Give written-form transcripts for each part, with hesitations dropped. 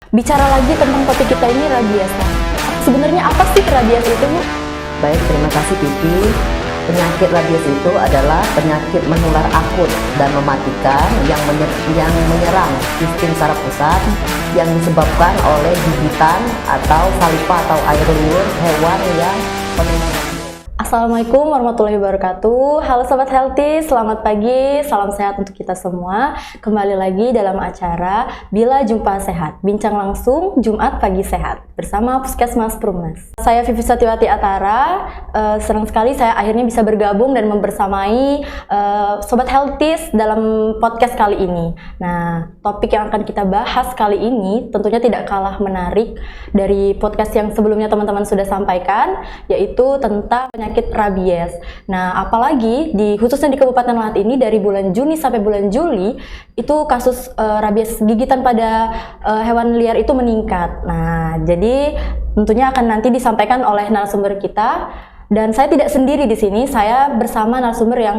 bicara lagi tentang topik kita ini, rabies. Sebenarnya apa sih rabies itu, Bu? Baik, terima kasih Pipi. Penyakit rabies itu adalah penyakit menular akut dan mematikan yang menyerang sistem saraf pusat yang disebabkan oleh gigitan atau saliva atau air liur hewan yang penular. Assalamualaikum warahmatullahi wabarakatuh. Halo Sobat Healthy, selamat pagi, salam sehat untuk kita semua. Kembali lagi dalam acara Bila Jumpa Sehat, bincang langsung Jumat Pagi Sehat bersama Puskesmas Perumnas. Saya Vivi Satiwati Atara, senang sekali saya akhirnya bisa bergabung dan membersamai Sobat Healthy dalam podcast kali ini. Nah, topik yang akan kita bahas kali ini tentunya tidak kalah menarik dari podcast yang sebelumnya teman-teman sudah sampaikan, yaitu tentang penyakit rabies. Nah, apalagi khususnya di Kabupaten Lahat ini dari bulan Juni sampai bulan Juli itu kasus rabies gigitan pada hewan liar itu meningkat. Nah, jadi tentunya akan nanti disampaikan oleh narasumber kita. Dan saya tidak sendiri di sini, saya bersama narasumber yang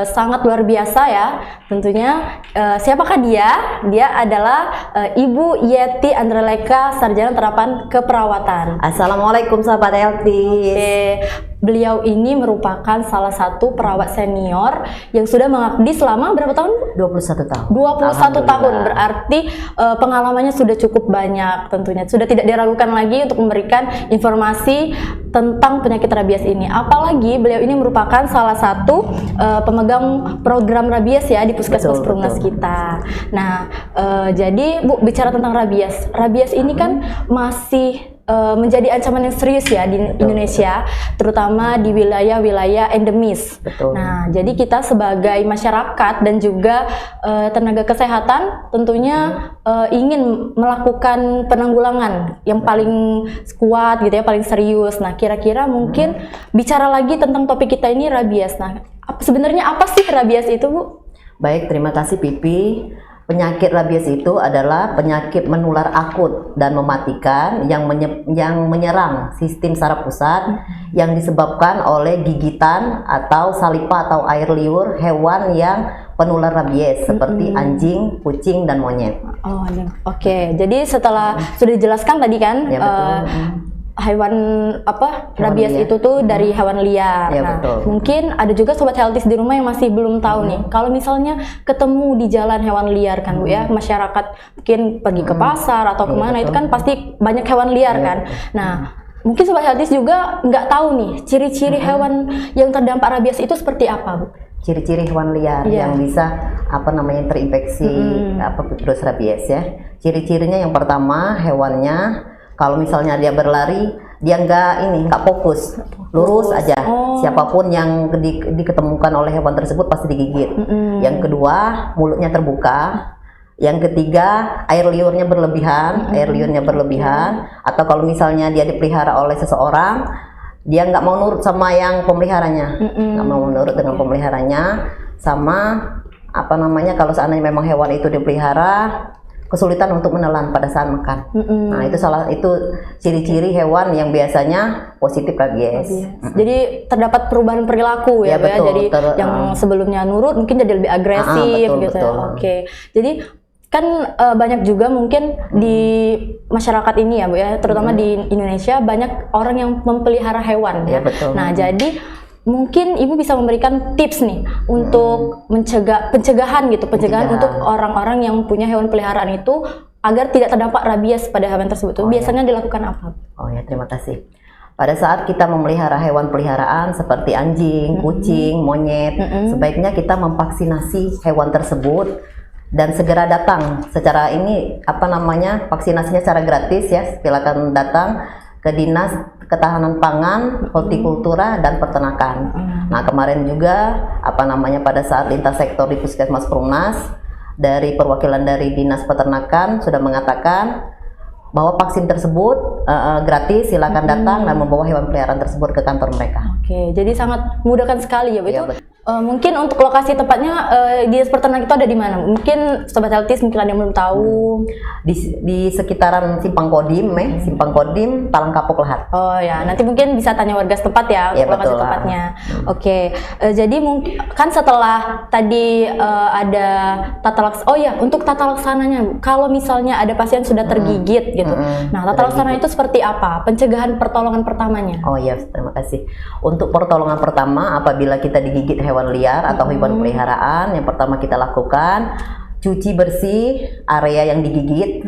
sangat luar biasa ya. Tentunya siapakah dia? Dia adalah Ibu Yeti Andraleka, Sarjana Terapan Keperawatan. Assalamualaikum sahabat Healthy. Beliau ini merupakan salah satu perawat senior yang sudah mengabdi selama berapa tahun? 21 tahun. 21 tahun, berarti pengalamannya sudah cukup banyak tentunya. Sudah tidak diragukan lagi untuk memberikan informasi tentang penyakit rabies ini. Apalagi beliau ini merupakan salah satu pemegang program rabies ya di Puskesmas Perumnas kita. Nah, jadi Bu, bicara tentang rabies. Rabies ini kan masih menjadi ancaman yang serius ya di Indonesia, terutama di wilayah-wilayah endemis. Nah, jadi kita sebagai masyarakat dan juga tenaga kesehatan tentunya ingin melakukan penanggulangan yang paling kuat gitu ya, paling serius. Nah, kira-kira mungkin bicara lagi tentang topik kita ini, rabies. Nah, sebenarnya apa sih rabies itu, Bu? Baik, terima kasih Pipi. Penyakit rabies itu adalah penyakit menular akut dan mematikan yang menyerang sistem saraf pusat yang disebabkan oleh gigitan atau saliva atau air liur hewan yang penular rabies seperti anjing, kucing, dan monyet. Oh, oke. Jadi setelah sudah dijelaskan tadi kan, ya, betul. Hewan rabies liar. Itu tuh dari hewan liar. Ya, nah, betul. mungkin ada juga sobat healthy di rumah yang masih belum tahu nih. Kalau misalnya ketemu di jalan hewan liar kan Bu ya, masyarakat mungkin pergi ke pasar atau kemana, itu kan pasti banyak hewan liar kan. Nah, mungkin sobat healthy juga nggak tahu nih ciri-ciri hewan yang terdampak rabies itu seperti apa, Bu? Ciri-ciri hewan liar yang bisa terinfeksi virus rabies ya. Ciri-cirinya yang pertama, hewannya kalau misalnya dia berlari, dia nggak fokus, lurus aja. Siapapun yang diketemukan oleh hewan tersebut pasti digigit. Yang kedua, mulutnya terbuka. Yang ketiga, air liurnya berlebihan, Atau kalau misalnya dia dipelihara oleh seseorang, dia nggak mau nurut sama yang pemeliharanya, nggak mau nurut dengan pemeliharanya. Sama kalau seandainya memang hewan itu dipelihara, kesulitan untuk menelan pada saat makan. Nah, itu ciri-ciri hewan yang biasanya positif rabies. Jadi terdapat perubahan perilaku ya, betul, Jadi yang sebelumnya nurut mungkin jadi lebih agresif gitu. Betul. Oke. Jadi kan banyak juga mungkin di masyarakat ini ya Bu ya, terutama di Indonesia banyak orang yang memelihara hewan ya. Betul. Nah, jadi mungkin Ibu bisa memberikan tips nih untuk pencegahan untuk orang-orang yang punya hewan peliharaan itu agar tidak terdampak rabies pada hewan tersebut. Biasanya dilakukan apa? Oh ya, terima kasih. Pada saat kita memelihara hewan peliharaan seperti anjing, kucing, monyet, sebaiknya kita memvaksinasi hewan tersebut dan segera datang vaksinasinya secara gratis ya. Silakan datang ke Dinas Ketahanan Pangan, Hortikultura, dan Peternakan. Nah, kemarin juga pada saat lintas sektor di Puskesmas Perumnas, dari perwakilan dari Dinas Peternakan sudah mengatakan bahwa vaksin tersebut gratis. Silakan datang dan membawa hewan peliharaan tersebut ke kantor mereka. Oke, jadi sangat memudahkan sekali ya Bu. Mungkin untuk lokasi tepatnya dinas peternak itu ada di mana? Mungkin Sobat Healthies mungkin ada yang belum tahu. Di sekitaran Simpang Kodim, Simpang Kodim, Talang Kapuk Lahat. Oh ya, nanti mungkin bisa tanya warga setempat ya, Ya, lokasi betul. tempatnya. Oke, jadi mungkin kan setelah tadi ada oh ya, untuk tata laksananya, Bu, kalau misalnya ada pasien sudah tergigit gitu, nah tata laksana itu seperti apa? Pencegahan pertolongan pertamanya? Oh iya, terima kasih. Untuk pertolongan pertama, apabila kita digigit hewan liar atau hewan peliharaan, yang pertama kita lakukan cuci bersih area yang digigit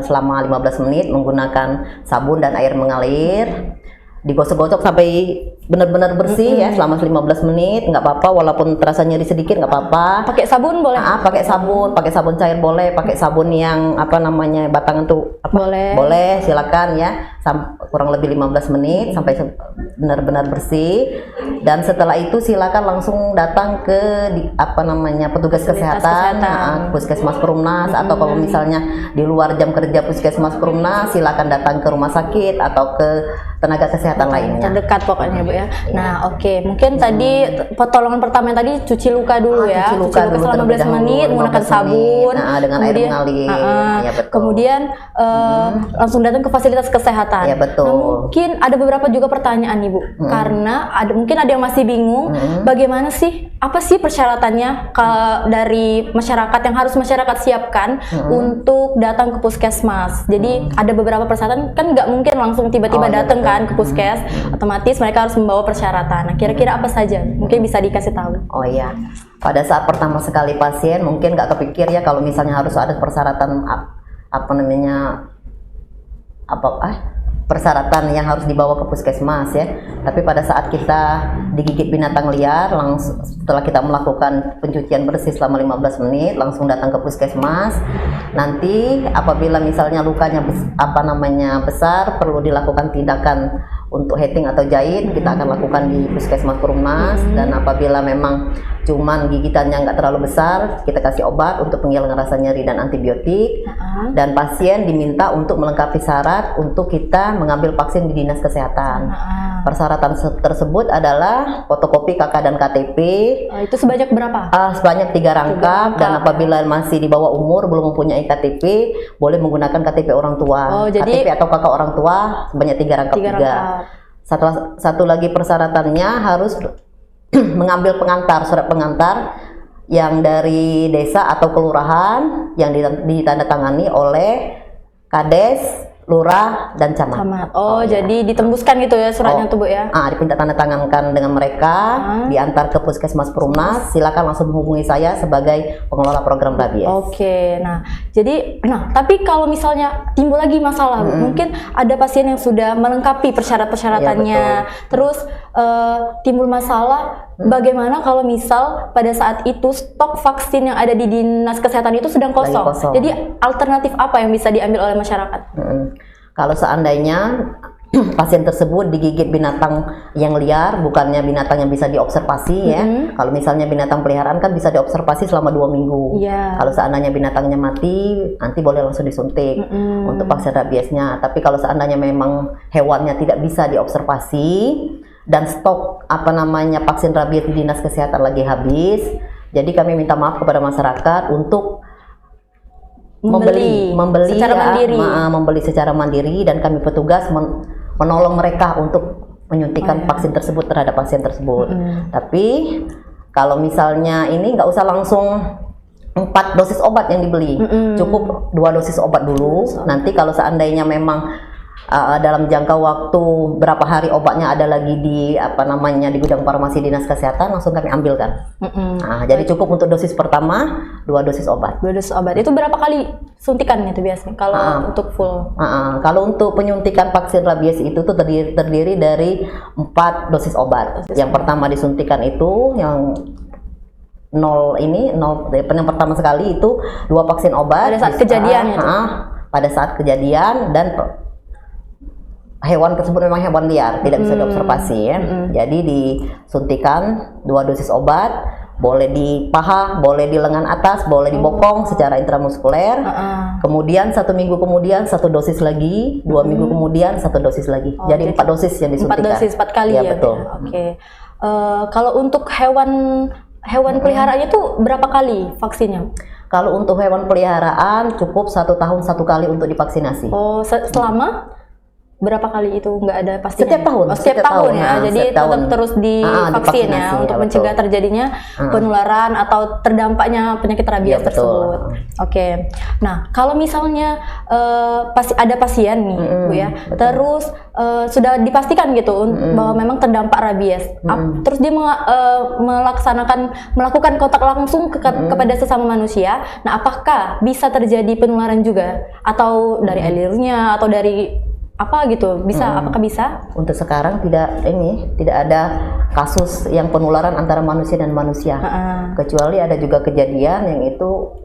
selama 15 menit menggunakan sabun dan air mengalir. Digosok-gosok sampai benar-benar bersih ya selama 15 menit, nggak apa-apa, walaupun terasa nyeri sedikit nggak apa-apa. Pakai sabun boleh? Pakai sabun cair boleh, pakai sabun yang apa namanya batangan tuh boleh, silakan ya. Kurang lebih 15 menit sampai benar-benar bersih. Dan setelah itu silakan langsung datang ke petugas kesehatan. Puskesmas Perumnas, atau kalau misalnya di luar jam kerja Puskesmas Perumnas, silakan datang ke rumah sakit atau ke tenaga kesehatan lainnya. Terdekat pokoknya, Bu ya. Nah, oke. Mungkin tadi pertolongan pertama yang tadi cuci luka dulu ya. Cuci luka dulu selama 15 menit menggunakan sabun. Dengan air mengalir. Ya, betul. Kemudian langsung datang ke fasilitas kesehatan. Ya, betul. Nah, mungkin ada beberapa juga pertanyaan nih, Bu. Karena mungkin ada yang masih bingung bagaimana sih, apa sih persyaratannya dari masyarakat yang harus masyarakat siapkan untuk datang ke puskesmas. Jadi ada beberapa persyaratan, kan nggak mungkin langsung tiba-tiba datang kan ke puskes, otomatis mereka harus membawa persyaratan. Nah, kira-kira apa saja? Mungkin bisa dikasih tahu. Oh iya, pada saat pertama sekali pasien mungkin nggak kepikir ya kalau misalnya harus ada persyaratan persyaratan yang harus dibawa ke puskesmas ya. Tapi pada saat kita digigit binatang liar, langsung setelah kita melakukan pencucian bersih selama 15 menit, langsung datang ke puskesmas. Nanti apabila misalnya lukanya besar, perlu dilakukan tindakan untuk heating atau jahit, kita akan lakukan di Puskesmas Perumnas. Dan apabila memang cuman gigitannya nggak terlalu besar, kita kasih obat untuk penghilangan rasa nyeri dan antibiotik. Dan pasien diminta untuk melengkapi syarat untuk kita mengambil vaksin di dinas kesehatan. Persyaratan tersebut adalah fotokopi KK dan KTP. Itu sebanyak berapa? Sebanyak 3 rangkap. Dan apabila masih di bawah umur belum mempunyai KTP, boleh menggunakan KTP orang tua. KTP atau KK orang tua sebanyak 3 rangkap juga. Satu lagi persyaratannya harus mengambil surat pengantar yang dari desa atau kelurahan yang ditandatangani oleh Kades, Lurah, dan Camat. Jadi ditembuskan gitu ya suratnya tuh, Bu ya? Dipinta tanda tangankan dengan mereka, diantar ke Puskesmas Perumnas. Silakan langsung menghubungi saya sebagai pengelola program rabies. Oke, tapi kalau misalnya timbul lagi masalah, Bu, mungkin ada pasien yang sudah melengkapi persyaratannya, terus timbul masalah. Bagaimana kalau misal pada saat itu stok vaksin yang ada di dinas kesehatan itu sedang kosong? Jadi alternatif apa yang bisa diambil oleh masyarakat? Kalau seandainya pasien tersebut digigit binatang yang liar, bukannya binatang yang bisa diobservasi ya. Kalau misalnya binatang peliharaan kan bisa diobservasi selama 2 minggu. Kalau seandainya binatangnya mati, nanti boleh langsung disuntik untuk vaksin rabiesnya. Tapi kalau seandainya memang hewannya tidak bisa diobservasi dan stok vaksin rabies di dinas kesehatan lagi habis, jadi kami minta maaf kepada masyarakat untuk membeli secara mandiri, dan kami petugas menolong mereka untuk menyuntikkan vaksin tersebut terhadap pasien tersebut. Tapi kalau misalnya ini nggak usah langsung 4 dosis obat yang dibeli, cukup 2 dosis obat dulu. Nanti kalau seandainya memang dalam jangka waktu berapa hari obatnya ada lagi di di gudang farmasi dinas kesehatan, langsung kami ambilkan. Jadi cukup untuk dosis pertama 2 dosis obat. 2 dosis obat itu berapa kali suntikan itu biasanya kalau untuk full? Kalau untuk penyuntikan vaksin rabies itu tuh terdiri dari 4 dosis obat. Yang pertama disuntikan itu yang yang pertama sekali itu 2 vaksin obat pada saat kejadian pada saat kejadian, dan hewan tersebut memang hewan liar, tidak bisa diobservasi ya. Jadi disuntikan 2 dosis obat, boleh di paha, boleh di lengan atas, boleh di bokong secara intramuskuler. Kemudian 1 minggu kemudian 1 dosis lagi, 2 minggu kemudian 1 dosis lagi. Jadi 4 dosis yang disuntikan. 4 dosis, 4 kali ya. Betul. Oke. Kalau untuk hewan peliharaannya tuh berapa kali vaksinnya? Kalau untuk hewan peliharaan cukup 1 tahun 1 kali untuk divaksinasi. Oh, selama berapa kali itu nggak ada pastinya? Setiap tahun. Oh, setiap tahun ya. Jadi tetap terus divaksin ya untuk mencegah terjadinya penularan atau terdampaknya penyakit rabies tersebut. Oke. Nah, kalau misalnya ada pasien nih, Bu ya, terus sudah dipastikan gitu bahwa memang terdampak rabies, terus dia melakukan kontak langsung kepada sesama manusia. Nah, apakah bisa terjadi penularan juga atau dari alirnya atau dari apa gitu, apakah bisa? Untuk sekarang tidak ada kasus yang penularan antara manusia dan manusia, kecuali ada juga kejadian yang itu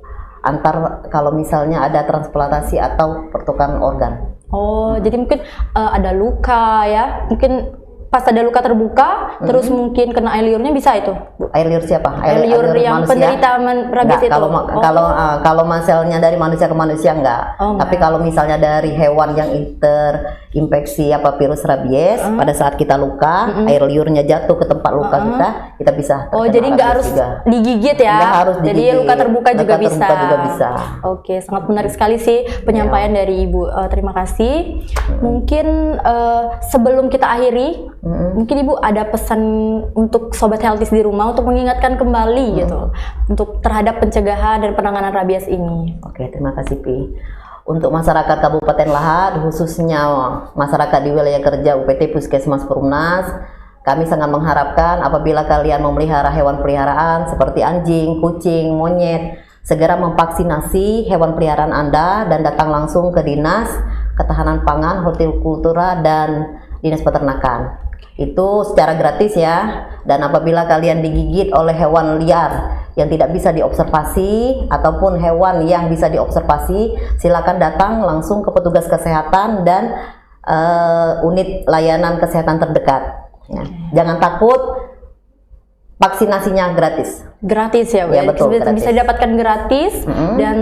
kalau misalnya ada transplantasi atau pertukaran organ. Oh, jadi mungkin ada luka ya, mungkin pas ada luka terbuka, terus mungkin kena air liurnya bisa itu? Air liur siapa? Air liur yang manusia? Penderita rabies itu? Kalau misalnya dari manusia ke manusia enggak. Tapi kalau misalnya dari hewan yang terinfeksi virus rabies, pada saat kita luka, air liurnya jatuh ke tempat luka kita bisa. Oh, jadi nggak harus digigit ya? Nggak harus digigit. Jadi luka terbuka juga bisa. Oke, sangat menarik sekali sih penyampaian dari Ibu. Terima kasih. Mungkin sebelum kita akhiri, mungkin Ibu ada pesan untuk Sobat Healthies di rumah untuk mengingatkan kembali gitu untuk terhadap pencegahan dan penanganan rabies ini. Oke, terima kasih Pi. Untuk masyarakat Kabupaten Lahat, khususnya masyarakat di wilayah kerja UPT Puskesmas Perumnas, kami sangat mengharapkan apabila kalian memelihara hewan peliharaan seperti anjing, kucing, monyet, segera memvaksinasi hewan peliharaan Anda dan datang langsung ke Dinas Ketahanan Pangan, Hortikultura, dan Dinas Peternakan. Itu secara gratis ya. Dan apabila kalian digigit oleh hewan liar yang tidak bisa diobservasi ataupun hewan yang bisa diobservasi, silakan datang langsung ke petugas kesehatan dan unit layanan kesehatan terdekat ya. Jangan takut, vaksinasinya gratis. Gratis ya, Bu? Ya, betul, bisa didapatkan gratis dan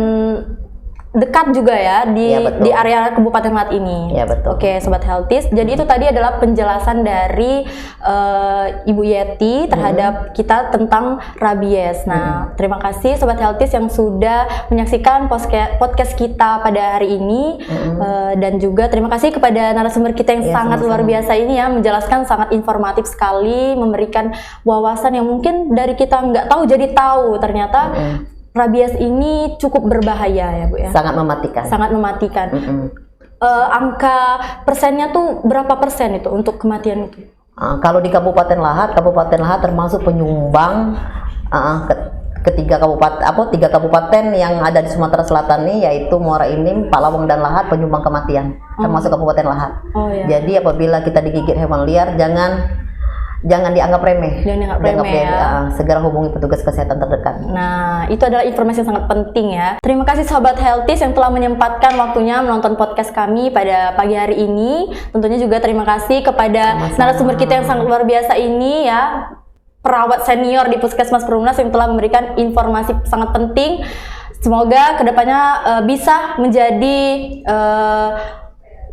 dekat juga ya di area Kabupaten Lahat ini. Ya, betul. Oke, Sobat Healthies. Jadi itu tadi adalah penjelasan dari Ibu Yeti terhadap kita tentang rabies. Nah, terima kasih Sobat Healthies yang sudah menyaksikan podcast kita pada hari ini. Dan juga terima kasih kepada narasumber kita yang sangat luar biasa ini ya, menjelaskan sangat informatif sekali, memberikan wawasan yang mungkin dari kita nggak tahu jadi tahu. Ternyata rabies ini cukup berbahaya ya, Bu ya. Sangat mematikan. Sangat mematikan. Angka persennya tuh berapa persen itu untuk kematian itu? Kalau di Kabupaten Lahat termasuk penyumbang tiga kabupaten yang ada di Sumatera Selatan ini, yaitu Muara Enim, Palawang, dan Lahat, penyumbang kematian termasuk Kabupaten Lahat. Jadi apabila kita digigit hewan liar, jangan dianggap remeh. Jangan dianggap remeh ya. Segera hubungi petugas kesehatan terdekat. Nah, itu adalah informasi yang sangat penting ya. Terima kasih Sobat Healthies yang telah menyempatkan waktunya menonton podcast kami pada pagi hari ini. Tentunya juga terima kasih kepada narasumber kita yang sangat luar biasa ini ya, perawat senior di Puskesmas Perumnas yang telah memberikan informasi sangat penting. Semoga kedepannya bisa menjadi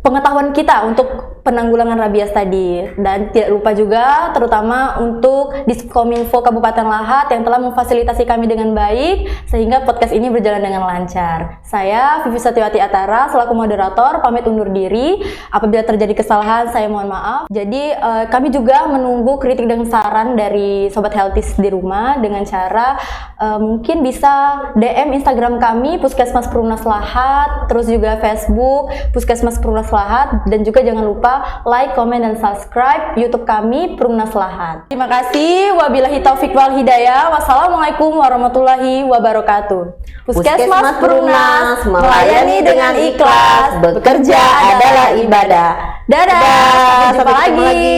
pengetahuan kita untuk penanggulangan rabies tadi. Dan tidak lupa juga terutama untuk Diskominfo Kabupaten Lahat yang telah memfasilitasi kami dengan baik sehingga podcast ini berjalan dengan lancar. Saya Vivi Satiwati Atara selaku moderator pamit undur diri. Apabila terjadi kesalahan saya mohon maaf. Jadi kami juga menunggu kritik dan saran dari Sobat Healthies di rumah dengan cara mungkin bisa DM Instagram kami Puskesmas Perumnas Lahat, terus juga Facebook Puskesmas Perumnas Lahat, dan juga jangan lupa like, komen, dan subscribe YouTube kami Perumnas Lahat. Terima kasih. Wabillahi taufik wal hidayah. Wassalamualaikum warahmatullahi wabarakatuh. Puskesmas Perumnas melayani dengan ikhlas. Bekerja adalah ibadah. Dadah. Sampai jumpa lagi.